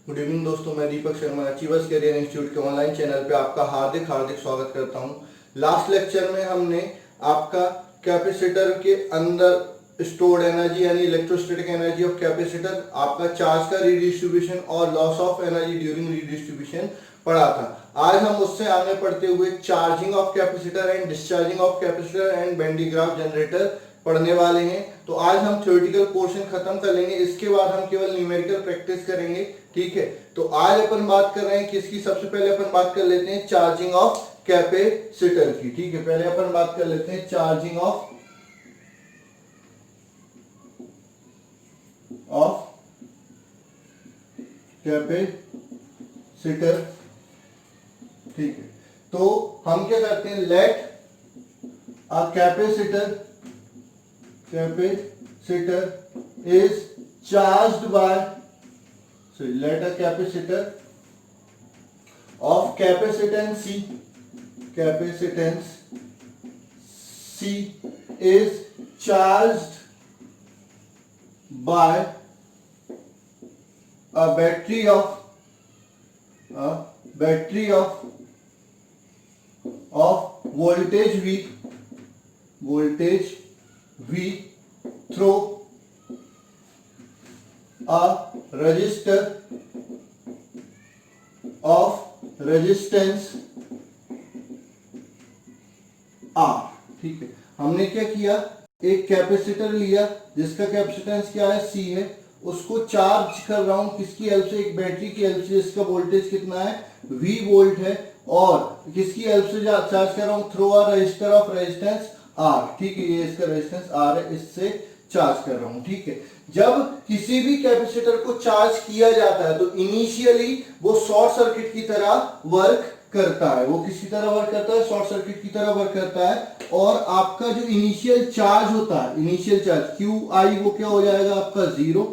Good evening दोस्तों, मैं Deepak Sharma achievers career institute के ऑनलाइन चैनल पे आपका हार्दिक हार्दिक स्वागत करता हूं। लास्ट लेक्चर में हमने आपका कैपेसिटर के अंदर स्टोर्ड एनर्जी यानी इलेक्ट्रोस्टैटिक एनर्जी ऑफ कैपेसिटर, आपका चार्ज का रीडिस्ट्रीब्यूशन और loss of energy during redistribution पढ़ा था। आज हम उससे आगे पढ़ते हुए charging of capacitor and discharging of capacitor and Ben D Graaff generator पढ़ने वाले हैं। तो आज हम थ्योरेटिकल पोर्शन खत्म कर लेंगे, इसके बाद हम केवल न्यूमेरिकल प्रैक्टिस करेंगे। ठीक है, तो आज अपन बात कर रहे हैं किसकी? सबसे पहले अपन बात कर लेते हैं चार्जिंग ऑफ कैपेसिटर की। ठीक है, पहले अपन बात कर लेते हैं चार्जिंग ऑफ कैपेसिटर। ठीक है, तो हम क्या करते हैं, let a capacitor is charged by, so let a capacitor of capacitance C is charged by a battery of voltage V through a resistor of resistance R। ठीक है, हमने क्या किया, एक कैपेसिटर लिया जिसका कैपेसिटेंस क्या है, C है, उसको चार्ज कर रहा हूं किसकी हेल्प से? एक बैटरी की हेल्प से, जिसका वोल्टेज कितना है, V वोल्ट है, और किसकी हेल्प से चार्ज कर रहा हूं? Through a resistor of resistance R। ठीक है, ये इसका रेजिस्टेंस R है, इससे चार्ज कर रहा हूं। ठीक है, जब किसी भी कैपेसिटर को चार्ज किया जाता है तो इनिशियली वो शॉर्ट सर्किट की तरह वर्क करता है। वो किसकी तरह वर्क करता है? शॉर्ट सर्किट की तरह वर्क करता है। और आपका जो इनिशियल चार्ज होता है, इनिशियल चार्ज QI, वो क्या हो जाएगा आपका 0।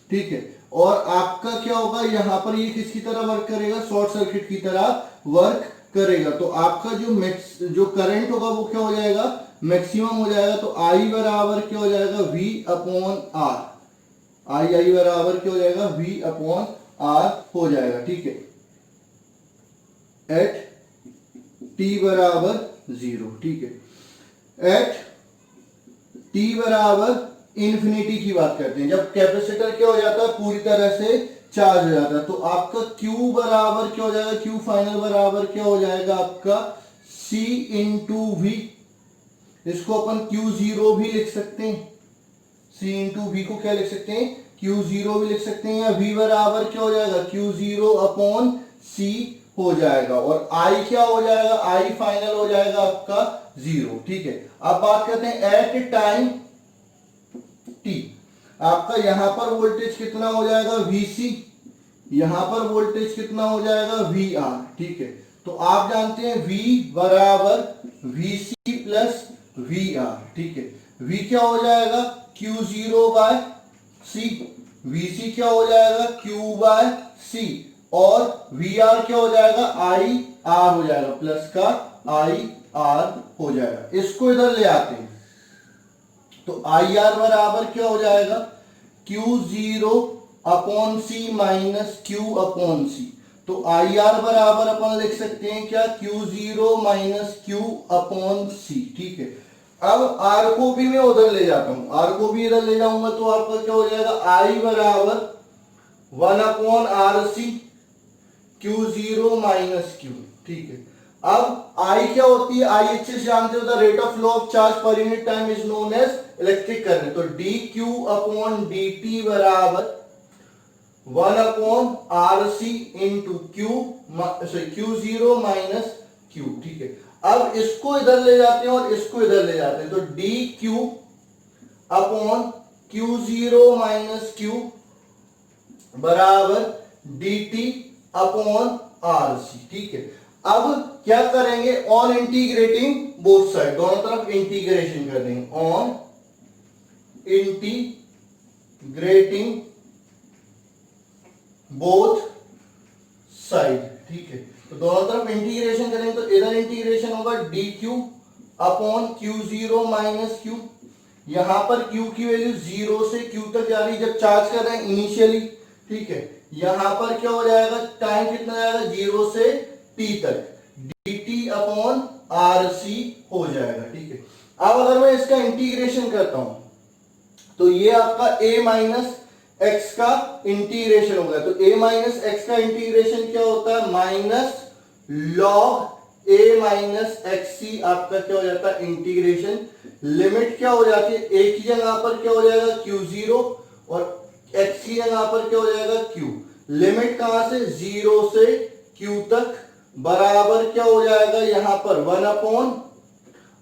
ठीक है, और आपका क्या होगा, यहां पर ये किसकी तरह वर्क करेगा? शॉर्ट सर्किट की तरह वर्क करेगा। तो आपका जो करंट होगा वो क्या हो जाएगा? मैक्सिमम हो जाएगा। तो I बराबर क्या हो जाएगा? V upon R। I बराबर क्या हो जाएगा? V अपॉन R हो जाएगा। ठीक है, एट T बराबर 0। ठीक है, एट T बराबर इंफिनिटी की बात करते हैं, जब कैपेसिटर क्या हो जाता है, पूरी तरह से चार्ज हो जाता है, तो आपका Q बराबर क्या हो जाएगा? Q फाइनल बराबर क्या हो जाएगा आपका? C into V। इसको अपन Q0 भी लिख सकते हैं, C इंटू V को क्या लिख सकते हैं? Q0 भी लिख सकते हैं, या V बराबर क्या हो जाएगा? Q0 अपॉन C हो जाएगा। और I क्या हो जाएगा? I फाइनल हो जाएगा आपका 0। ठीक है, अब बात करते हैं एट टाइम T। आपका यहां पर वोल्टेज कितना हो जाएगा? Vc। यहां पर वोल्टेज कितना हो जाएगा? VR। ठीक है, तो आप जानते हैं V बराबर Vc प्लस VR। ठीक है, V क्या हो जाएगा? Q0 bye C। Vc क्या हो जाएगा? Q by C। और VR क्या हो जाएगा? IR हो जाएगा, प्लस का IR हो जाएगा। इसको इधर ले आते हैं, तो IR बराबर क्या हो जाएगा? Q0 upon C minus Q upon C। तो IR बराबर अपन लिख सकते हैं क्या? Q0 minus Q upon C। ठीक है, अब R को भी मैं उधर ले जाता हूं, R को भी इधर ले जाऊंगा, तो आपका क्या हो जाएगा? I बराबर 1 upon RC Q0 minus Q। ठीक है, अब I क्या होती है? I अच्छे से जानते हो, the rate of flow of charge per unit time is known as electric current. तो dQ अपॉन dt बराबर 1 upon RC into Q0 minus Q। ठीक है, अब इसको इधर ले जाते हैं और इसको इधर ले जाते हैं, तो dQ upon Q0 minus Q बराबर dt अपॉन RC। ठीक है, अब क्या करेंगे? ऑन इंटीग्रेटिंग बोथ साइड, दोनों तरफ इंटीग्रेशन कर देंगे, ऑन इंटीग्रेटिंग बोथ साइड। ठीक है, तो दोनों तरफ इंटीग्रेशन करेंगे, तो इधर इंटीग्रेशन होगा dq upon Q0 minus Q। यहां पर Q की वैल्यू 0 से Q तक जा रही है, जब चार्ज कर रहे हैं इनिशियली, ठीक है, यहां पर क्या हो जाएगा, टाइम कितना जाएगा 0 से t तक, dt अपॉन RC हो जाएगा। ठीक है, अब अगर मैं इसका इंटीग्रेशन करता हूं तो ये आपका a माइनस एक्स का इंटीग्रेशन होगा। तो a माइनस एक्स का इंटीग्रेशन क्या होता है, minus log a minus x C आपका क्या हो जाता है इंटीग्रेशन। लिमिट क्या हो जाती है, a की जगह पर क्या हो जाएगा q0 और x की जगह पर क्या हो जाएगा q। लिमिट कहां से, 0 से q तक, बराबर क्या हो जाएगा यहां पर 1 अपॉन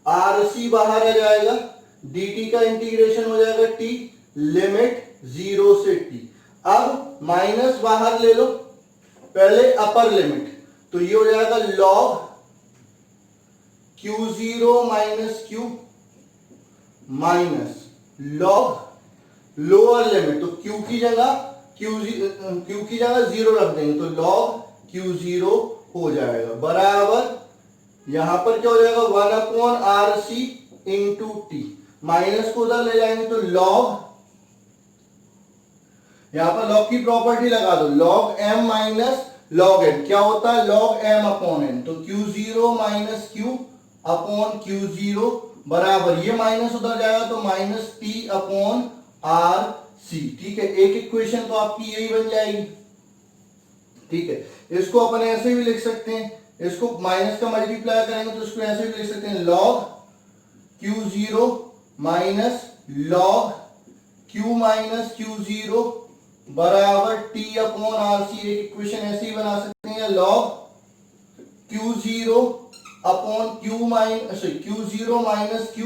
RC बाहर आ जाएगा, dt का इंटीग्रेशन हो जाएगा t, लिमिट 0 से t। अब माइनस बाहर ले लो, पहले अपर लिमिट, तो ये हो जाएगा log q0 minus q minus log lower limit, तो q की जगह 0 रख देंगे, तो log q0 हो जाएगा, बराबर यहां पर क्या हो जाएगा 1 upon RC into T, minus को उधर ले जाएंगे तो log, यहां पर log की प्रॉपर्टी लगा दो, log m minus log n क्या होता है, log m अपॉन n, तो q0 minus q upon q0 बराबर, ये माइनस उधर जाएगा तो माइनस t अपॉन RC। ठीक है, एक इक्वेशन तो आपकी यही बन जाएगी। ठीक है, इसको अपन ऐसे भी लिख सकते हैं, इसको माइनस का मल्टीप्लाई करेंगे तो इसको ऐसे भी लिख सकते हैं, log q0 minus log q minus q0 बराबर t अपॉन RC। एक इक्वेशन ऐसे ही बना सकते हैं, log q0 upon q minus q0 minus q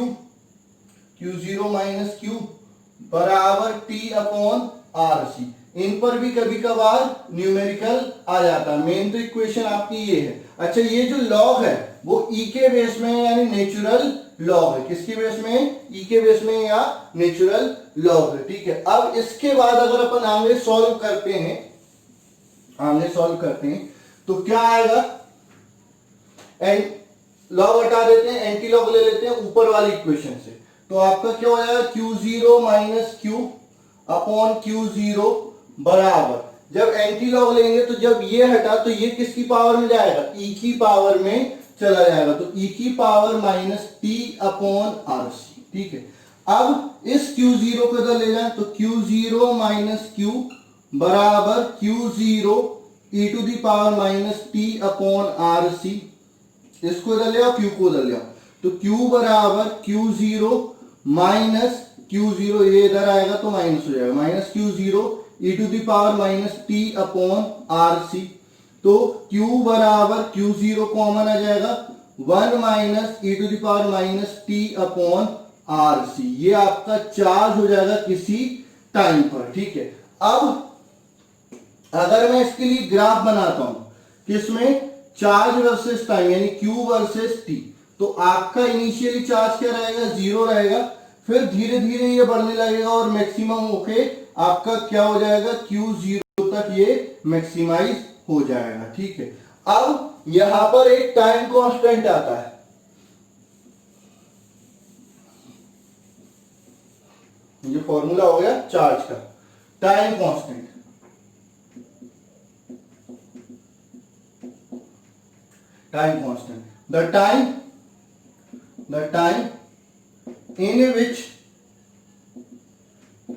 minus q बराबर t अपॉन RC। इन पर भी कभी कभार न्यूमेरिकल आ जाता है, मेन तो इक्वेशन आपकी ये है। अच्छा, ये जो लॉग है वो ई के बेस में यानी नेचुरल लॉग है, किसके बेस में, ई के बेस में या नेचुरल लॉग है। ठीक है, अब इसके बाद अगर अपन आगे सॉल्व करते हैं तो क्या आएगा, लॉग हटा देते हैं, एंटी लॉग ले लेते हैं ऊपर वाली इक्वेशन से, तो आपका क्या हो जाएगा q0 minus q upon q0 बराबर, जब एंटी लॉग लेंगे तो जब ये हटा तो ये किसकी पावर में जाएगा, e की पावर में चला जाएगा, तो e की power minus t upon RC। ठीक है, अब इस q0 को इधर ले जाए तो q0 माइनस q बराबर q0 e to the power minus t upon RC। इसको इधर ले आओ, q को इधर ले आओ, तो q बराबर q0 माइनस q0, ये इधर आएगा तो माइनस हो जाएगा, minus q0 e to the power minus t upon RC। तो q बराबर q0 कॉमन आ जाएगा, 1 minus e to the power minus t upon RC, ये आपका चार्ज हो जाएगा किसी टाइम पर। ठीक है, अब अगर मैं इसके लिए ग्राफ बनाता हूं किसमें, चार्ज वर्सेस टाइम यानी q वर्सेस t, तो आपका इनिशियली चार्ज क्या रहेगा, 0 रहेगा, फिर धीरे धीरे ये बढ़ने लगेगा और मैक्सिमम होके आपका क्या हो जाएगा, q0 तक ये मैक्सिमाइज हो जाएगा। ठीक है, अब यहां पर एक टाइम कांस्टेंट आता है, ये फॉर्मूला हो गया चार्ज का, time constant, the time in which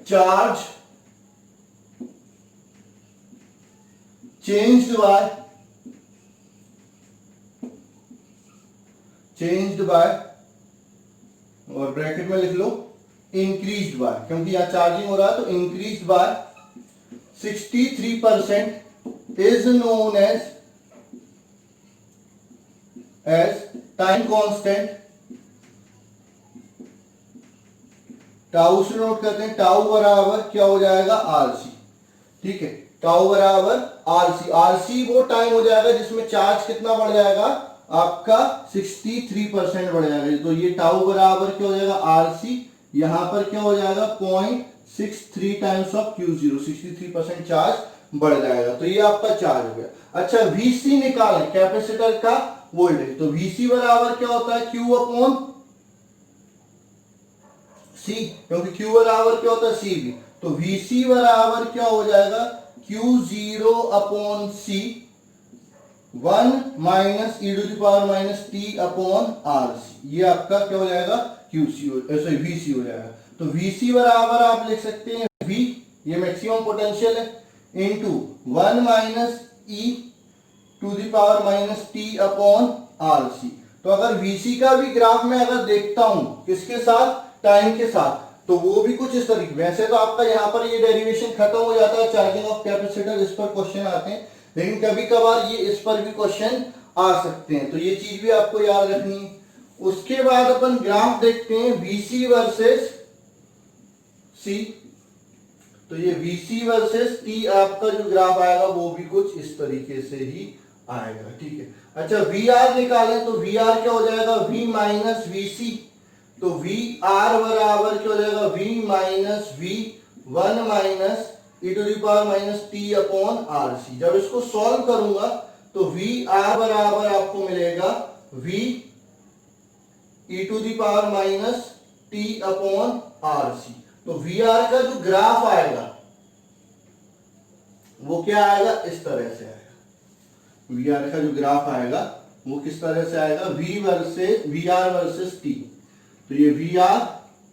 charge changed by और ब्रैकेट में लिख लो इंक्रीज्ड बाय, क्योंकि यहां चार्जिंग हो रहा है तो increased by 63% is known as time constant. Tau से नोट करते हैं, टाउ बराबर क्या हो जाएगा RC। ठीक है, टाउ बराबर RC, RC वो टाइम हो जाएगा जिसमें चार्ज कितना बढ़ जाएगा आपका 63% बढ़ जाएगा, तो ये टाउ बराबर क्या हो जाएगा RC, यहां पर क्या हो जाएगा 0.63 टाइम्स ऑफ q0, 63% चार्ज बढ़ जाएगा, तो ये आपका चार्ज हो गया। अच्छा, VC निकालें कैपेसिटर का वोल्टेज, तो VC बराबर क्या होता है Q अपॉन C, क्योंकि Q बराबर क्या होता है CV, तो VC बराबर क्या हो जाएगा Q0 upon C 1 minus e to the power minus t upon RC, ये आपका क्या हो जाएगा VC हो जाएगा। तो VC बराबर आप लिख सकते हैं V, ये मैक्सिमम पोटेंशियल है, into 1 minus e to the power minus t upon RC। तो अगर VC का भी ग्राफ में अगर देखता हूं किसके साथ, टाइम के साथ, तो वो भी कुछ इस तरीके, वैसे तो आपका यहाँ पर ये डेरिवेशन खत्म हो जाता है चार्जिंग ऑफ कैपेसिटर, इस पर क्वेश्चन आते हैं, लेकिन कभी कभार ये इस पर भी क्वेश्चन आ सकते हैं, तो ये चीज भी आपको याद रखनी है। उसके बाद अपन ग्राफ देखते हैं VC वर्सेस C, तो ये VC वर्सेस T आपका जो ग्राफ आएगा वो भी कुछ इस तरीके से ही आएगा, ठीक है। अच्छा VR निकालें तो VR क्या हो जाएगा, V माइनस VC, तो VR बराबर क्या हो जाएगा, V minus V 1 minus e to the power minus t upon RC। जब इसको सॉल्व करूंगा तो VR बराबर आपको मिलेगा V e to the power minus t upon RC। तो VR का जो ग्राफ आएगा वो क्या आएगा, इस तरह से आएगा। VR का जो ग्राफ आएगा वो किस तरह से आएगा, VR वर्सेस T, तो ये VR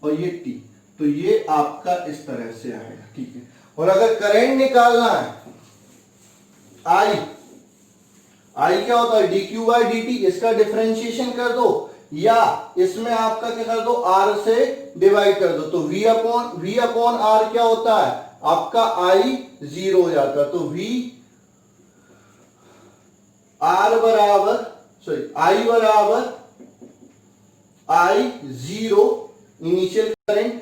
और ये T, तो ये आपका इस तरह से आएगा, ठीक है। और अगर करंट निकालना है I क्या होता है, dq बाई dt, इसका डिफरेंशिएशन कर दो या इसमें आपका क्या कर दो, R से डिवाइड कर दो, तो V अपॉन R क्या होता है आपका, I 0 हो जाता है, तो I बराबर I0 initial current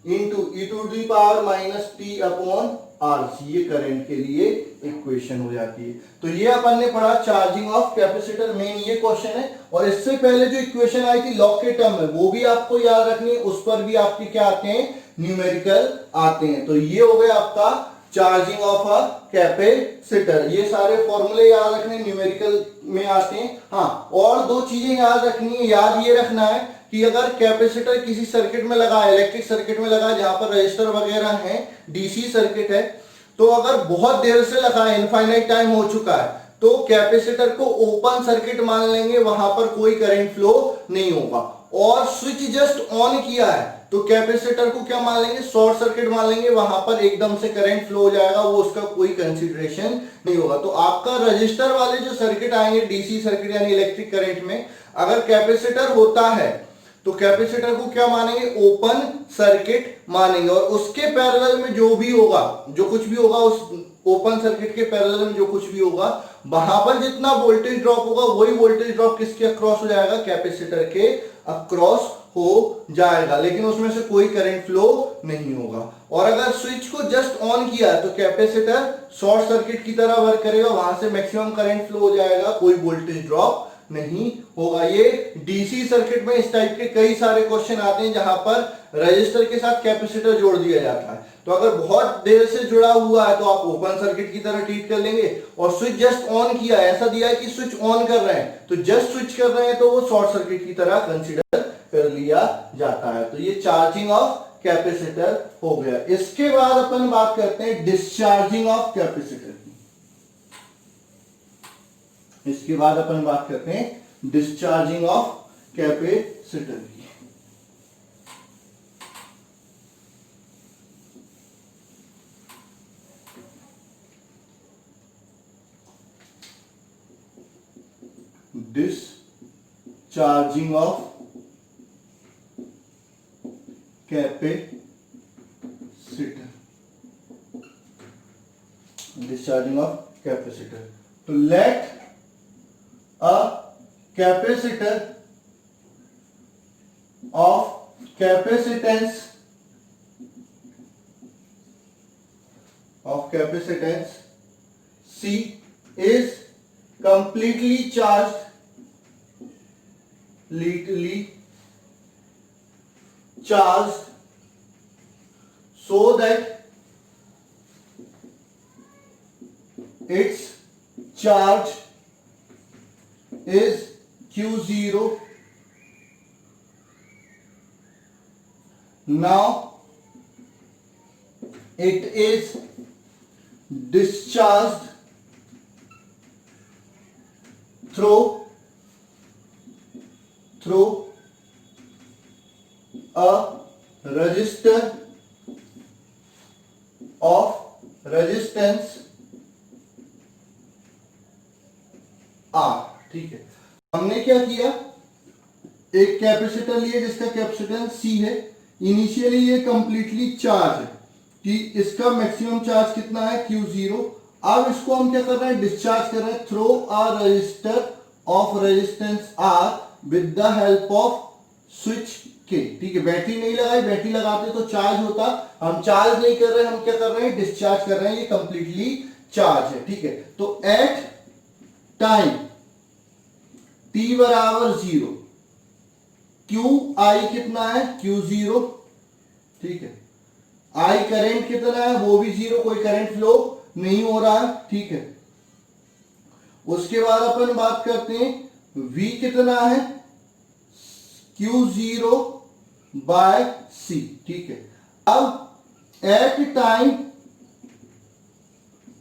into e to the power minus t upon RC, ये करंट के लिए इक्वेशन हो जाती है। तो ये अपन ने पढ़ा चार्जिंग ऑफ कैपेसिटर, मेन ये क्वेश्चन है। और इससे पहले जो इक्वेशन आई थी लॉग के टर्म में, वो भी आपको याद रखनी है, उस पर भी आपके क्या आते हैं, न्यूमेरिकल आते हैं। तो ये हो गया आपका चार्जिंग ऑफ अ कैपेसिटर, ये सारे फॉर्मूले याद रखने, न्यूमेरिकल में आते हैं। हाँ, और दो चीजें याद रखनी है, याद ये रखना है कि अगर कैपेसिटर किसी सर्किट में लगा है, इलेक्ट्रिक सर्किट में लगा है जहां पर रजिस्टर वगैरह है, डीसी सर्किट है, तो अगर बहुत देर से लगा है, इनफाइनाइट टाइम हो चुका है, तो कैपेसिटर को ओपन सर्किट मान लेंगे, वहां पर कोई करंट फ्लो नहीं होगा। और स्विच जस्ट ऑन किया है तो कैपेसिटर को क्या मान लेंगे, शॉर्ट सर्किट मान लेंगे, वहां पर एकदम से करंट फ्लो हो जाएगा, वो उसका कोई कंसीडरेशन नहीं होगा। तो आपका रजिस्टर वाले जो सर्किट आएंगे, डीसी सर्किट यानी इलेक्ट्रिक करंट में, अगर कैपेसिटर होता है तो कैपेसिटर को क्या मानेंगे, ओपन सर्किट मानेंगे, और उसके पैरेलल में जो भी होगा, जो कुछ भी होगा, उस ओपन सर्किट के पैरेलल में जो कुछ भी होगा, वहां पर जितना वोल्टेज ड्रॉप होगा वही वोल्टेज ड्रॉप किसके अक्रॉस हो जाएगा, कैपेसिटर के अक्रॉस हो जाएगा, लेकिन उसमें से कोई करंट फ्लो नहीं होगा। और अगर स्विच को जस्ट ऑन किया है तो कैपेसिटर शॉर्ट सर्किट की तरह वर्क करेगा, वहां से मैक्सिमम करंट फ्लो हो जाएगा, कोई वोल्टेज ड्रॉप नहीं होगा। ये डीसी सर्किट में इस टाइप के कई सारे क्वेश्चन आते हैं जहां पर रजिस्टर के साथ कैपेसिटर जोड़ दिया जाता है। तो अगर बहुत देर से जुड़ा हुआ है तो आप ओपन सर्किट की तरह ट्रीट कर लेंगे, और स्विच जस्ट ऑन किया है, ऐसा दिया है कि स्विच ऑन कर रहे हैं, तो जस्ट स्विच कर रहे हैं तो वो शॉर्ट सर्किट की तरह कंसीडर कर लिया जाता है। तो ये चार्जिंग ऑफ कैपेसिटर हो गया। इसके बाद अपन बात करते हैं डिस्चार्जिंग ऑफ कैपेसिटर की। इसके बाद अपन बात करते हैं डिस्चार्जिंग ऑफ कैपेसिटर की। Discharging of capacitor, discharging of capacitor. तो late a capacitor of capacitance C is completely charged, so that its charge is Q0. Now it is discharged through a resistor of resistance R। ठीक है, हमने क्या किया, एक capacitor लिए जिसका capacitance C है। इनिशियली ये कंप्लीटली चार्ज है कि इसका मैक्सिमम चार्ज कितना है Q0। अब इसको हम क्या कर रहे हैं, डिस्चार्ज कर रहे हैं through a resistor of resistance R with the help off switch के। ठीक है, बैटरी नहीं लगाई, बैटरी लगाते तो चार्ज होता, हम चार्ज नहीं कर रहे, हम क्या कर रहे हैं, डिस्चार्ज कर रहे हैं, ये कंप्लीटली चार्ज है। ठीक है, तो एट टाइम t बराबर 0 क्यू आई कितना है, Q0। ठीक है, आई करंट कितना है, वो भी 0, कोई करंट फ्लो नहीं हो रहा है। ठीक है, उसके बाद अपन बात करते हैं V कितना है, Q0 बाय C। ठीक है, अब एट टाइम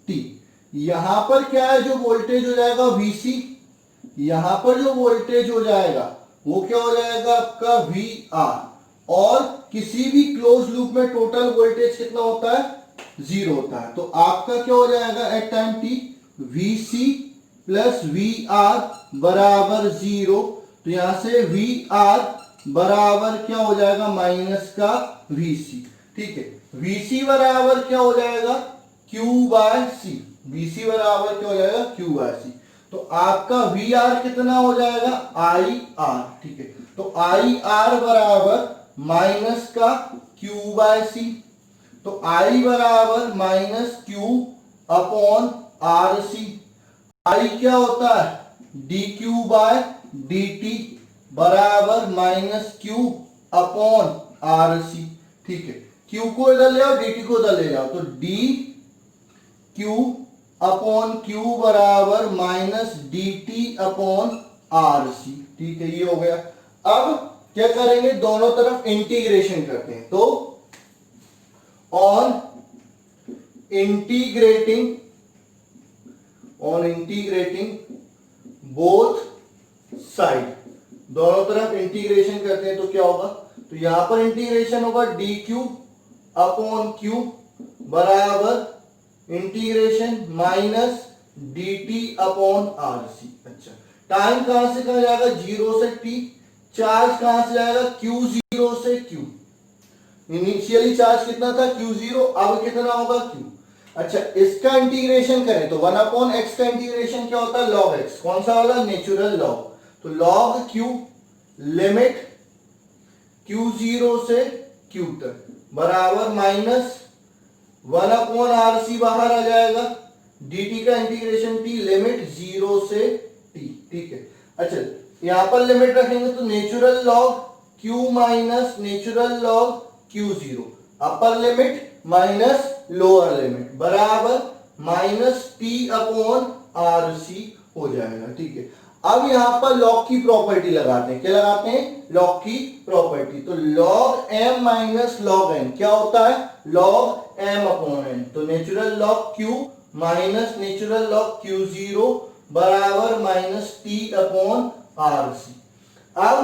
t यहां पर क्या है, जो वोल्टेज हो जाएगा VC, यहां पर जो वोल्टेज हो जाएगा वो क्या हो जाएगा आपका VR, और किसी भी क्लोज लूप में टोटल वोल्टेज कितना होता है, 0 होता है। तो आपका क्या हो जाएगा at time t, VC plus VR बराबर 0। तो यहां से VR बराबर क्या हो जाएगा, माइनस का VC। ठीक है, VC बराबर क्या हो जाएगा, Q बाय C। VC बराबर क्या हो जाएगा, Q बाय C। तो आपका VR कितना हो जाएगा, IR। ठीक है, तो IR बराबर माइनस का Q बाय C। तो I बराबर minus Q upon RC। I क्या होता है, dQ बाय dt बराबर माइनस Q अपॉन RC। ठीक है, Q को इधर ले आओ, dt को इधर ले जाओ, तो dQ अपॉन Q बराबर माइनस dt अपॉन RC। ठीक है, ये हो गया। अब क्या करेंगे, दोनों तरफ इंटीग्रेशन करते हैं। तो ऑन इंटीग्रेटिंग बोथ साइड, दोनों तरफ इंटीग्रेशन करते हैं तो क्या होगा, तो यहां पर इंटीग्रेशन होगा dQ अपॉन Q बराबर integration minus dt upon RC। अच्छा, टाइम कहां से कहां जाएगा, 0 से t। चार्ज कहां से जाएगा, Q0 से Q। इनिशियली चार्ज कितना था, Q0, अब कितना होगा, Q। अच्छा, इसका इंटीग्रेशन करें तो 1 अपॉन x का इंटीग्रेशन क्या होता है, log x। कौन सा वाला, नेचुरल लॉग। तो log Q लिमिट Q0 से Q तक बराबर माइनस 1 अपॉन RC बाहर आ जाएगा, dt का इंटीग्रेशन t लिमिट 0 से t। ठीक है, अच्छा यहां पर लिमिट रखेंगे तो natural log Q minus natural log Q0, upper limit minus lower limit बराबर माइनस t अपॉन RC हो जाएगा। ठीक है, अब यहां पर लॉग की प्रॉपर्टी लगाते हैं, क्या लगाते हैं, लॉग की प्रॉपर्टी। तो log m minus log n क्या होता है, log m अपॉन n। तो natural log Q minus natural log Q0 बराबर माइनस t अपॉन RC। अब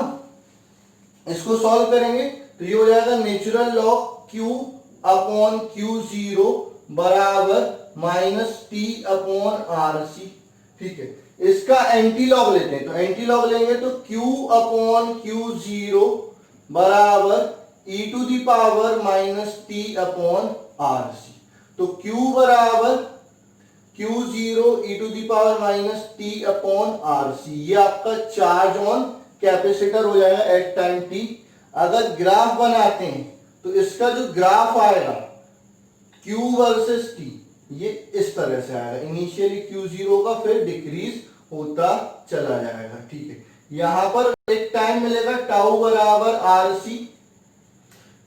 इसको सॉल्व करेंगे तो ये हो जाएगा natural log Q upon Q0 बराबर माइनस t अपॉन RC। ठीक है, इसका एंटी लॉग लेते हैं, तो एंटी लॉग लेंगे तो Q अपॉन Q0 बराबर e to the power minus t upon RC। तो Q बराबर Q0 e to the power minus t upon RC, ये आपका चार्ज ऑन कैपेसिटर हो जाएगा एट टाइम t। अगर ग्राफ बनाते हैं तो इसका जो ग्राफ आएगा Q वर्सेस t, ये इस तरह से आएगा, इनिशियली Q0 का फिर डिक्रीज होता चला जाएगा। ठीक है, यहां पर एक टाइम मिलेगा टाउ बराबर RC,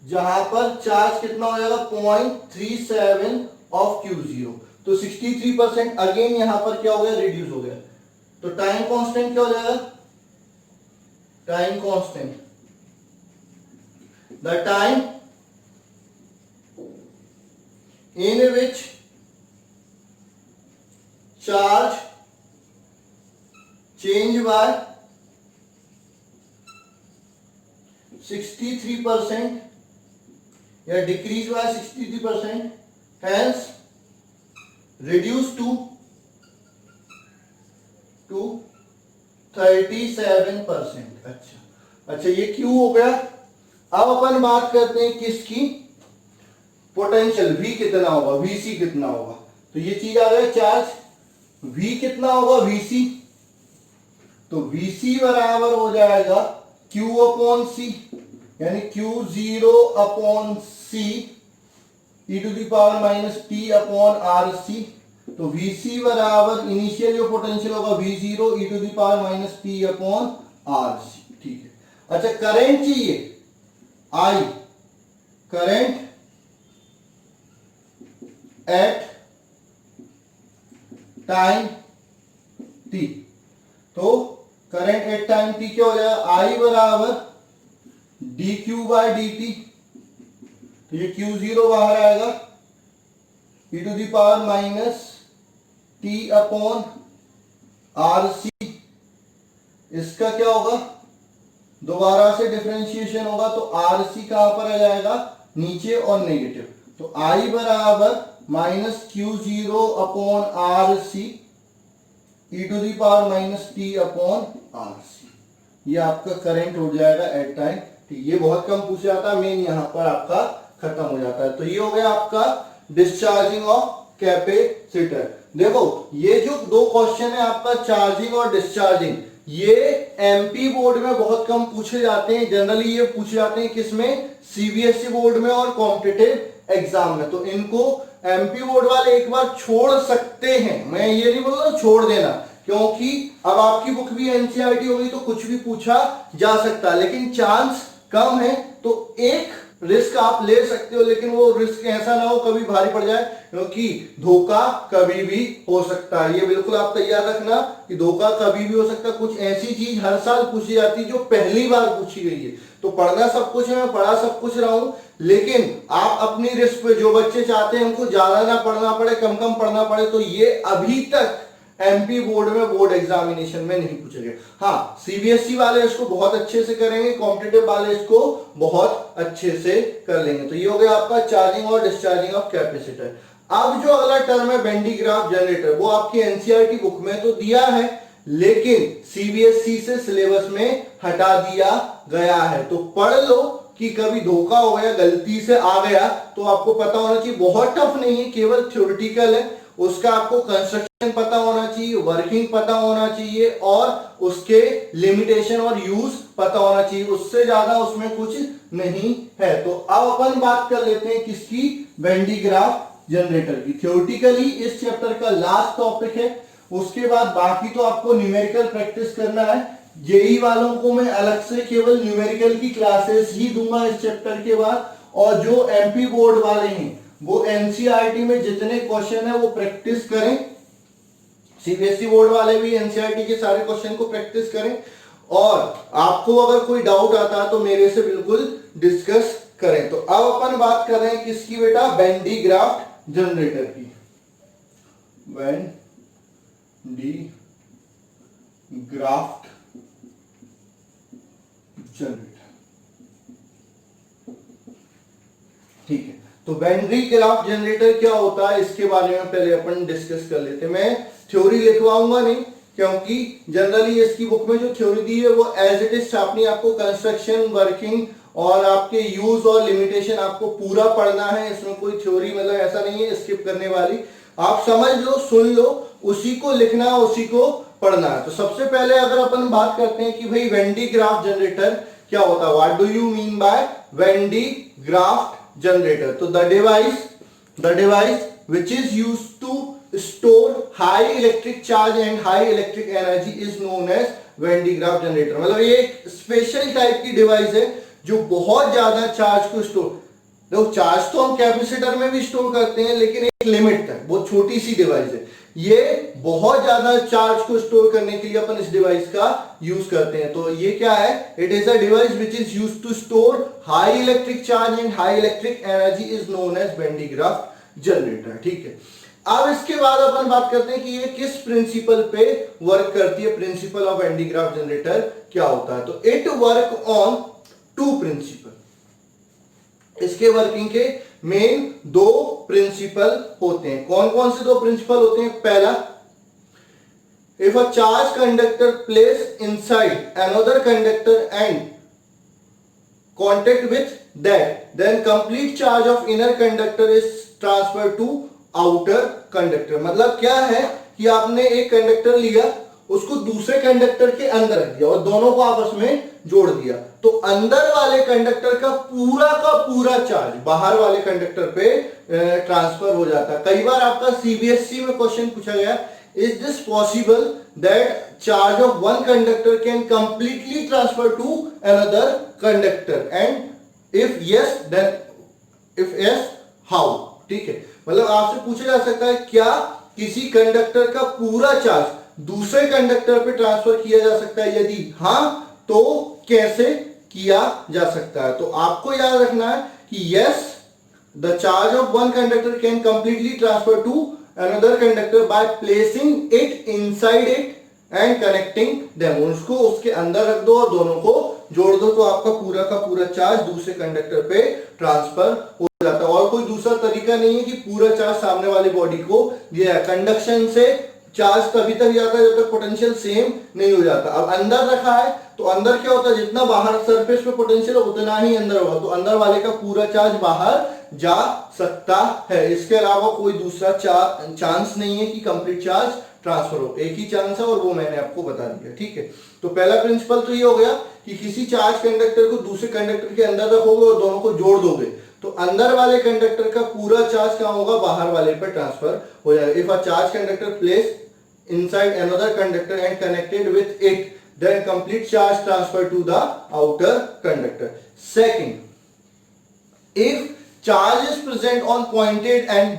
जहां पर चार्ज कितना हो जाएगा 0.37 ऑफ Q0। तो 63% अगेन यहां पर क्या हो गया, रिड्यूस हो गया। तो टाइम कांस्टेंट क्या हो जाएगा, time constant, the time in which charge change bye 63% या decrease by 63%, hence reduce to 37%। अच्छा ये क्यों हो गया। अब अपन बात करते हैं किसकी, पोटेंशियल V कितना होगा, VC कितना होगा। तो ये चीज आ गया चार्ज, V कितना होगा VC, तो VC बराबर हो जाएगा Q अपॉन C, यानी Q0/C e to the power minus T upon RC। तो VC बराबर इनिशियल जो पोटेंशियल होगा V0 e to the power minus T upon RC। ठीक है। अच्छा करंट चाहिए I, current at time t। तो करंट एट टाइम t क्या हो जाएगा, I बराबर dq बाय dt। तो ये Q0 बाहर आएगा e to the power minus T upon RC। इसका क्या होगा, दोबारा से डिफरेंशिएशन होगा तो RC कहां पर आ जाएगा, नीचे और नेगेटिव। तो I बराबर minus Q0 upon RC e to the power minus T upon RC। ये आपका करंट हो जाएगा एट टाइम। ये बहुत कम पूछा जाता है, मेन यहां पर आपका खत्म हो जाता है। तो ये हो गया आपका डिस्चार्जिंग ऑफ कैपेसिटर। देखो ये जो दो क्वेश्चन है आपका चार्जिंग और डिस्चार्जिंग, ये एमपी बोर्ड में बहुत कम पूछे जाते हैं। जनरली ये पूछे जाते हैं किसमें, सीबीएसई बोर्ड में और कॉम्पिटिटिव एग्जाम में। तो इनको एमपी बोर्ड वाले एक बार छोड़ सकते हैं, मैं ये नहीं बोल रहा छोड़ देना, क्योंकि अब आपकी बुक भी एनसीईआरटी होगी तो कुछ भी पूछा जा सकता है, लेकिन चांस कम है। तो एक रिस्क आप ले सकते हो, लेकिन वो रिस्क ऐसा ना हो कभी भारी पड़ जाए, क्योंकि धोखा कभी भी हो सकता है। ये बिल्कुल आप तैयार रखना कि धोखा कभी भी हो सकता है। कुछ ऐसी चीज हर साल पूछी जाती है जो पहली बार पूछी गई है। तो पढ़ना सब कुछ है, मैं पढ़ा सब कुछ रहा हूं, लेकिन आप अपनी रिस्क पे, जो बच्चे चाहते हैं उनको ज्यादा ना पढ़ना पड़े, कम कम पढ़ना पड़े, तो ये अभी तक एमपी बोर्ड में बोर्ड एग्जामिनेशन में नहीं पूछे गए। हाँ सीबीएसई वाले इसको बहुत अच्छे से करेंगे, कॉम्पिटिटिव वाले इसको बहुत अच्छे से कर लेंगे। तो ये हो गया आपका चार्जिंग और डिस्चार्जिंग ऑफ कैपेसिटर। अब जो अगला टर्म है बेंडी ग्राफ जनरेटर, वो आपकी एनसीईआरटी बुक में तो दिया है, लेकिन सीबीएसई से सिलेबस में हटा दिया गया है। तो पढ़ लो कि कभी धोखा हो गया, गलती से आ गया, तो आपको पता होना चाहिए। बहुत टफ नहीं है, केवल थ्योरेटिकल है। उसका आपको कंस्ट्रक्शन पता होना चाहिए, वर्किंग पता होना चाहिए, और उसके लिमिटेशन और यूज पता होना चाहिए। उससे ज्यादा उसमें कुछ नहीं है। तो अब अपन बात कर लेते हैं किसकी, वेंडी ग्राफ जनरेटर की। थ्योरेटिकली इस चैप्टर का लास्ट टॉपिक है। उसके बाद बाकी तो आपको न्यूमेरिकल प्रैक्टिस करना है। जेई वालों को मैं अलग से केवल न्यूमेरिकल की क्लासेस ही दूंगा इस चैप्टर के बाद, और जो एमपी बोर्ड वाले हैं वो एनसीईआरटी में जितने क्वेश्चन है वो प्रैक्टिस करें। सीबीएसई बोर्ड वाले भी एनसीईआरटी के सारे क्वेश्चन को प्रैक्टिस करें, और आपको अगर कोई डाउट आता है तो मेरे से बिल्कुल डिस्कस करें। तो अब अपन बात कर रहे हैं किसकी बेटा, बेंडी ग्राफ जनरेटर की। बेंडी ग्राफ जनरेटर, ठीक है। तो बेंडी ग्राफ जनरेटर क्या होता है इसके बारे में पहले अपन डिस्कस कर लेते हैं। मैं थ्योरी लिखवाऊंगा नहीं, क्योंकि जनरली इसकी बुक में जो थ्योरी दी है वो एज इट इज छापनी, आपको कंस्ट्रक्शन, वर्किंग और आपके यूज और लिमिटेशन आपको पूरा पढ़ना है। इसमें कोई थ्योरी मतलब ऐसा नहीं है स्किप करने वाली, आप समझ लो, सुन लो, उसी को लिखना है, उसी को पढ़ना है। तो सबसे पहले अगर अपन बात करते हैं कि भाई वेंडी ग्राफ जनरेटर क्या होता है, what do you mean by Van de Graaff generator. तो the device which is used to store high electric charge and high electric energy is known as Van de Graaff generator। मतलब ये एक special type की device है जो बहुत ज्यादा charge को स्टोर, देखो चार्ज तो हम कैपेसिटर में भी स्टोर करते हैं, लेकिन एक लिमिट तक, बहुत छोटी सी डिवाइस है। ये बहुत ज्यादा चार्ज को स्टोर करने के लिए अपन इस डिवाइस का यूज करते हैं। तो ये क्या है, it is a device which is used to store high electric charge and high electric energy, is known as Van de Graaff generator. ठीक है। अब इसके बाद अपन बात करते हैं कि ये किस प्रिंसिपल पे वर्क करती है, principle of Van de Graaff generator क्या होता है। तो it work on two principle. इसके वर्किंग के मेन दो प्रिंसिपल होते हैं। कौन कौन से दो प्रिंसिपल होते हैं? पहला, if a charged conductor placed inside another conductor and contact with that, then complete charge of inner conductor is transferred to outer conductor। मतलब क्या है कि आपने एक कंडक्टर लिया, उसको दूसरे कंडक्टर के अंदर रख दिया और दोनों को आपस में जोड़ दिया, तो अंदर वाले कंडक्टर का पूरा चार्ज बाहर वाले कंडक्टर पे ट्रांसफर हो जाता है। कई बार आपका सीबीएसई में क्वेश्चन पूछा गया, is this possible that charge of one conductor can completely transfer to another conductor, and if yes then if yes how। ठीक है, मतलब आपसे पूछा जा सकता है क्या किसी कंडक्टर का पूरा चार्ज दूसरे कंडक्टर पे ट्रांसफर किया जा सकता है, यदि हाँ तो कैसे किया जा सकता है। तो आपको याद रखना है कि yes, the charge of one conductor can completely transfer to another conductor by placing it inside it and connecting them। उसको उसके अंदर रख दो और दोनों को जोड़ दो, तो आपका पूरा का पूरा चार्ज दूसरे कंडक्टर पे ट्रांसफर हो जाता है। और कोई दूसरा तरीका नहीं है कि पूरा चार्ज सामने वाली बॉडी को दिया है। कंडक्शन से चार्ज तभी तक जाता है जब तक पोटेंशियल सेम नहीं हो जाता। अब अंदर रखा है तो अंदर क्या होता है, जितना बाहर सरफेस पे पोटेंशियल उतना ही अंदर होगा, तो अंदर वाले का पूरा चार्ज बाहर जा सकता है। इसके अलावा कोई दूसरा चांस नहीं है कि कंप्लीट चार्ज ट्रांसफर हो। एक ही चांस है और वो मैंने आपको बता दिया। ठीक है, तो पहला प्रिंसिपल तो ये हो गया कि किसी चार्ज कंडक्टर को दूसरे कंडक्टर के अंदर रखोगे और दोनों को जोड़ दोगे, तो अंदर वाले कंडक्टर का पूरा चार्ज क्या होगा, बाहर वाले पर ट्रांसफर हो जाएगा। If a charge conductor place inside another conductor and connected with it, then complete charge transfer to the outer conductor। Second, if charge is present on pointed end,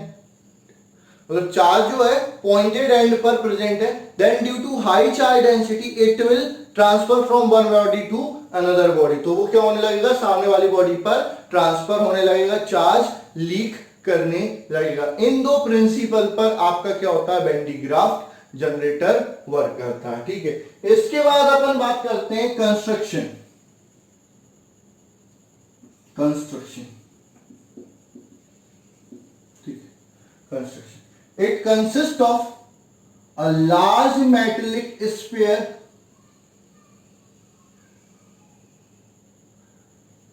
मतलब चार्ज जो है पॉइंटेड एंड पर present है, then due to high charge density it will transfer from one body to another body. तो वो क्या होने लगेगा, सामने वाली बॉडी पर ट्रांसफर होने लगेगा, चार्ज लीक करने लगेगा। इन दो प्रिंसिपल पर आपका क्या होता है, बेंडी ग्राफ जनरेटर वर्क करता है। ठीक है, इसके बाद अपन बात करते हैं कंस्ट्रक्शन। ठीक है, construction. It consist of a large metallic sphere.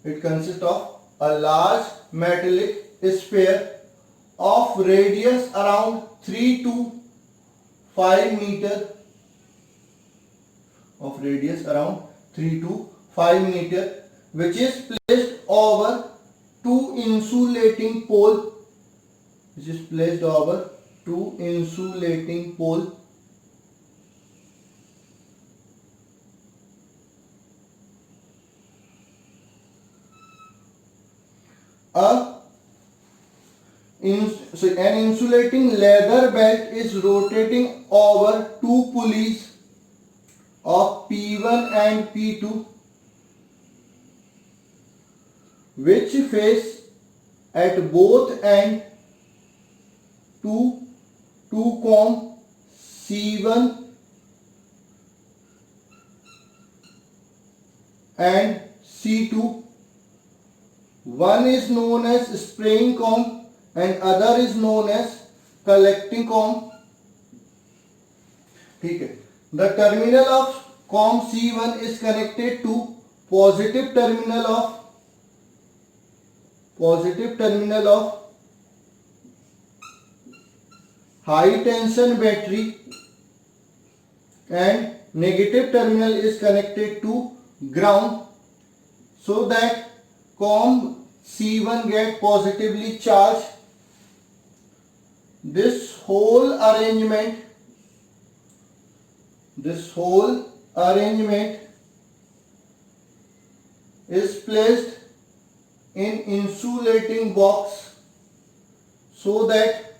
It consists of a large metallic sphere of radius around 3 to 5 meter, which is placed over two insulating pole, an insulating leather belt is rotating over two pulleys of P1 and P2, which face at both ends to comb C1 and C2. One is known as spraying comb and other is known as collecting comb। ठीक है, the terminal of comb C1 is connected to positive terminal of high tension battery and negative terminal is connected to ground, so that comb C1 get positively charged। This whole arrangement is placed in insulating box so that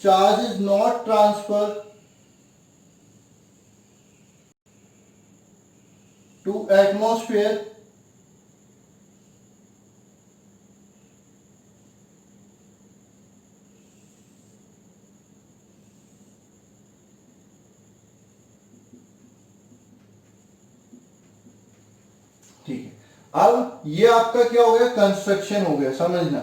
charge is not transferred to atmosphere ठीक है। अब ये आपका क्या हो गया, construction हो गया। समझना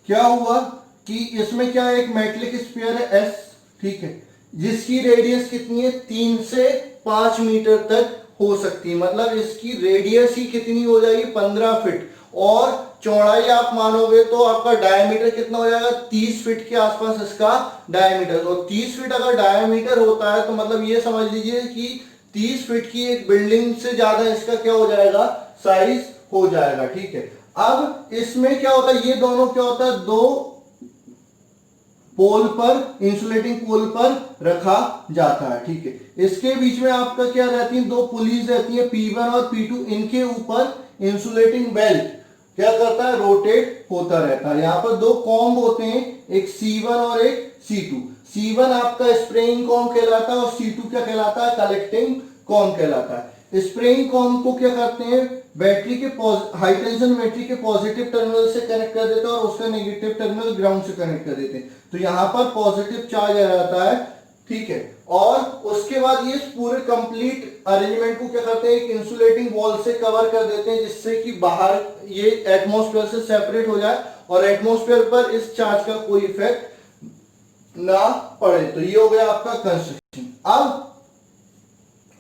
क्या हुआ कि इसमें क्या है, एक मेटलिक स्फीयर है एस, ठीक है, जिसकी रेडियस कितनी है, 3 से 5 मीटर तक हो सकती है। मतलब इसकी रेडियस ही कितनी हो जाएगी, 15 फीट, और चौड़ाई आप मानोगे तो आपका डायमीटर कितना हो जाएगा, 30 फीट के आसपास इसका डायमीटर। और 30 फीट अगर डायमीटर होता है तो मतलब ये समझ लीजिए कि 30 फीट की एक बिल्डिंग से ज्यादा इसका क्या हो जाएगा, साइज हो जाएगा। ठीक है, अब इसमें क्या होता है, ये दोनों क्या होता है, दो पोल पर, इंसुलेटिंग पोल पर रखा जाता है। ठीक है, इसके बीच में आपका क्या रहती है, दो पुलीज रहती है, P1 और P2। इनके ऊपर इंसुलेटिंग बेल्ट क्या करता है, रोटेट होता रहता है। यहां पर दो कॉम्ब होते हैं, एक C1 और एक C2। C1 आपका स्प्रेइंग कॉम्ब कहलाता है और C2 क्या कहलाता है, कलेक्टिंग कॉम्ब कहलाता है। स्प्रेइंग कॉम्ब को क्या करते हैं, बैटरी के हाई टेंशन बैटरी के पॉजिटिव टर्मिनल से कनेक्ट कर देते हैं और उसका नेगेटिव टर्मिनल ग्राउंड से कनेक्ट कर देते हैं। तो यहां पर पॉजिटिव चार्ज आ जाता है। ठीक है, और उसके बाद ये पूरे कंप्लीट अरेंजमेंट को क्या करते हैं, एक इंसुलेटिंग वॉल से कवर कर देते हैं, जिससे कि बाहर ये एटमॉस्फेयर से सेपरेट हो जाए और एटमॉस्फेयर पर इस चार्ज का कोई इफेक्ट ना पड़े। तो ये हो गया आपका कंस्ट्रक्शन। अब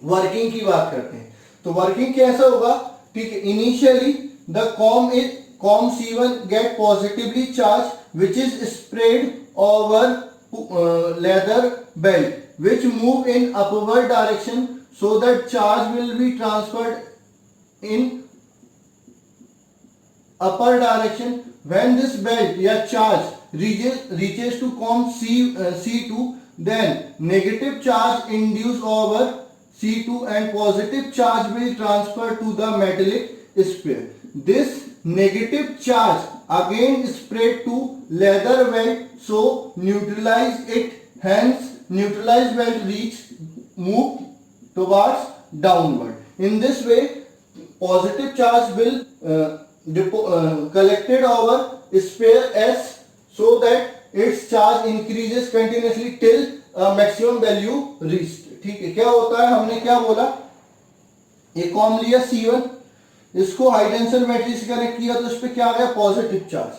वर्किंग की बात करते हैं, तो वर्किंग कैसा होगा, ठीक है। Initially the comb C1 get positively charge which is spread over leather belt which move in upward direction so that charge will be transferred in upper direction. When this belt या charge reaches to com C2, then negative charge induced over C2 and positive charge will transfer to the metallic sphere. This negative charge again spread to leather belt, so neutralize it. Hence, neutralized belt move towards downward. In this way, positive charge will collected over sphere S, so that its charge increases continuously till maximum value reached. ठीक है, क्या होता है, हमने क्या बोला, एक com लिया C1, इसको हाई टेंशन बैटरी से कनेक्ट किया तो इस पे क्या आ गया, पॉजिटिव चार्ज।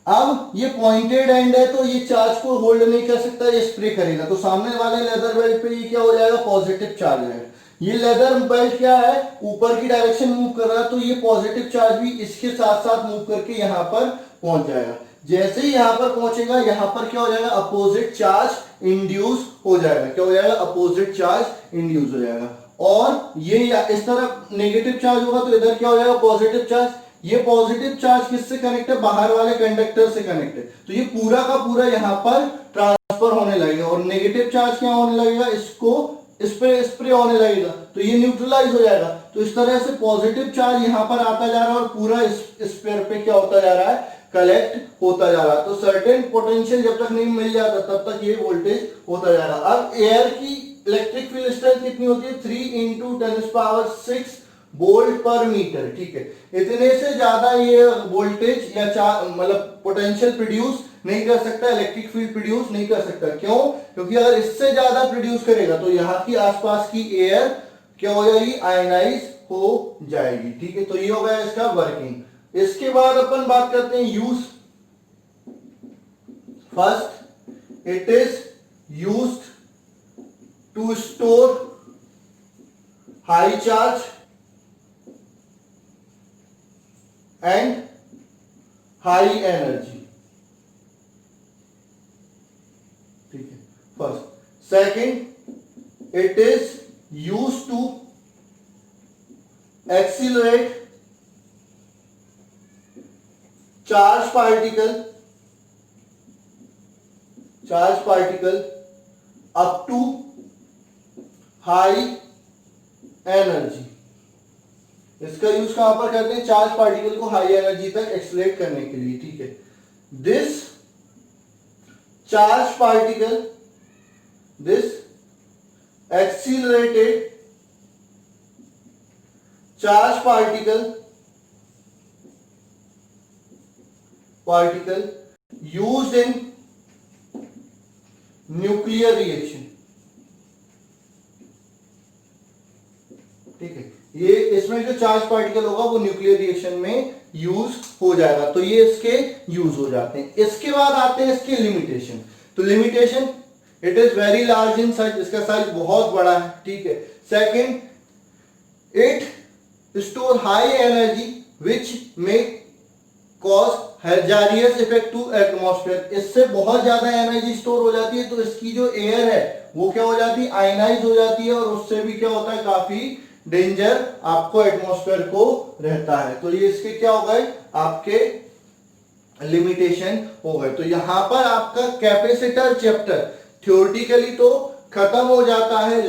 अब ये पॉइंटेड एंड है तो ये चार्ज को होल्ड नहीं कर सकता, ये स्प्रे करेगा, तो सामने वाले लेदर बेल्ट पे ये क्या हो जाएगा, पॉजिटिव चार्ज रहेगा। ये लेदर बेल्ट क्या है, ऊपर की डायरेक्शन मूव कर रहा है, तो ये पॉजिटिव चार्ज भी इसके साथ साथ मूव करके यहां पर पहुंच जाएगा। जैसे ही यहां पर पहुंचेगा, यहां पर क्या हो जाएगा, अपोजिट चार्ज इंड्यूस हो जाएगा। क्या हो जाएगा, अपोजिट चार्ज इंड्यूस हो जाएगा। और ये इस तरफ नेगेटिव चार्ज होगा तो इधर क्या हो जाएगा, पॉजिटिव चार्ज। ये पॉजिटिव चार्ज किससे कनेक्ट है, बाहर वाले कंडक्टर से कनेक्ट है, तो ये पूरा का पूरा यहां पर ट्रांसफर होने लगेगा। और नेगेटिव चार्ज क्या होने लगेगा, इसको इस पे स्प्रे होने लगेगा, तो ये न्यूट्रलाइज हो जाएगा। तो इस तरह से पॉजिटिव चार्ज यहां पर आता जा रहा है और पूरा स्फीयर पे क्या होता जा रहा है, कलेक्ट होता जा रहा है। तो सर्टेन पोटेंशियल जब तक नहीं मिल जाता तब तक ये वोल्टेज होता जा रहा है। अब एयर की इलेक्ट्रिक फील्ड स्ट्रेंथ कितनी होती है, 3 × 10⁻⁶ वोल्ट पर मीटर। ठीक है, इतने से ज्यादा ये वोल्टेज या मतलब पोटेंशियल प्रोड्यूस नहीं कर सकता, इलेक्ट्रिक फील्ड प्रोड्यूस नहीं कर सकता। क्यों, क्योंकि अगर इससे ज्यादा प्रोड्यूस करेगा तो यहाँ की आसपास की एयर क्या हो जाएगी, आयनाइज हो जाएगी। ठीक है, तो ये हो गया इसका वर्किंग। इसके बाद अपन बात करते हैं use. First, it is used to store high charge and high energy. ठीक है, first. Second, it is used to accelerate charge particle up to high energy. इसका यूज कहां पर करते हैं, चार्ज पार्टिकल को हाई एनर्जी तक एक्सलेट करने के लिए। ठीक है, this charge particle, this accelerated charge particle used in nuclear reaction. ठीक है, ये इसमें में जो चार्ज पार्टिकल होगा वो न्यूक्लियर रिएक्शन में यूज हो जाएगा। तो ये इसके यूज हो जाते हैं। इसके बाद आते हैं इसके लिमिटेशन। तो limitation, it is very large in size, इसका साइज बहुत बड़ा है, ठीक है। Second, it store high energy which may cause hazardous effect to atmosphere. इससे बहुत ज्यादा एनर्जी स्टोर हो जाती है तो इसकी जो एयर है वो क्या हो जाती है, आयनाइज हो जाती है, और उससे भी क्या होता है, काफी डेंजर आपको एटमॉस्फेयर को रहता है। तो ये इसके क्या हो गए, आपके लिमिटेशन हो गए। तो यहां पर आपका कैपेसिटर चैप्टर थ्योरेटिकली तो खत्म हो जाता है,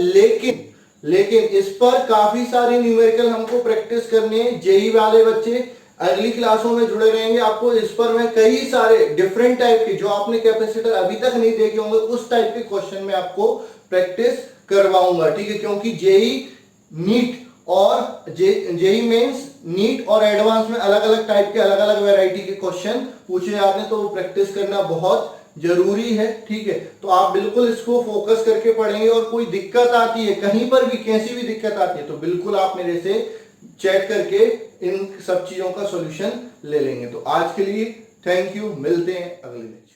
लेकिन इस पर काफी सारी न्यूमेरिकल हमको प्रैक्टिस करनी है। जेई वाले बच्चे अगली क्लासों में जुड़े रहेंगे, आपको इस पर मैं कई सारे डिफरेंट टाइप के, जो आपने कैपेसिटर अभी तक नहीं देखे होंगे, उस टाइप के क्वेश्चन में आपको प्रैक्टिस करवाऊंगा, ठीक है। क्योंकि जेई नीट और जेई मेंस नीट और एडवांस में अलग अलग टाइप के, अलग अलग वैरायटी के क्वेश्चन पूछे जाते हैं, तो वो प्रैक्टिस करना बहुत जरूरी है, ठीक है। तो आप बिल्कुल इसको फोकस करके पढ़ेंगे, और कोई दिक्कत आती है कहीं पर भी, कैसी भी दिक्कत आती है, तो बिल्कुल आप मेरे से चेक करके इन सब चीजों का सॉल्यूशन ले लेंगे। तो आज के लिए थैंक यू, मिलते हैं अगले लेक्चर।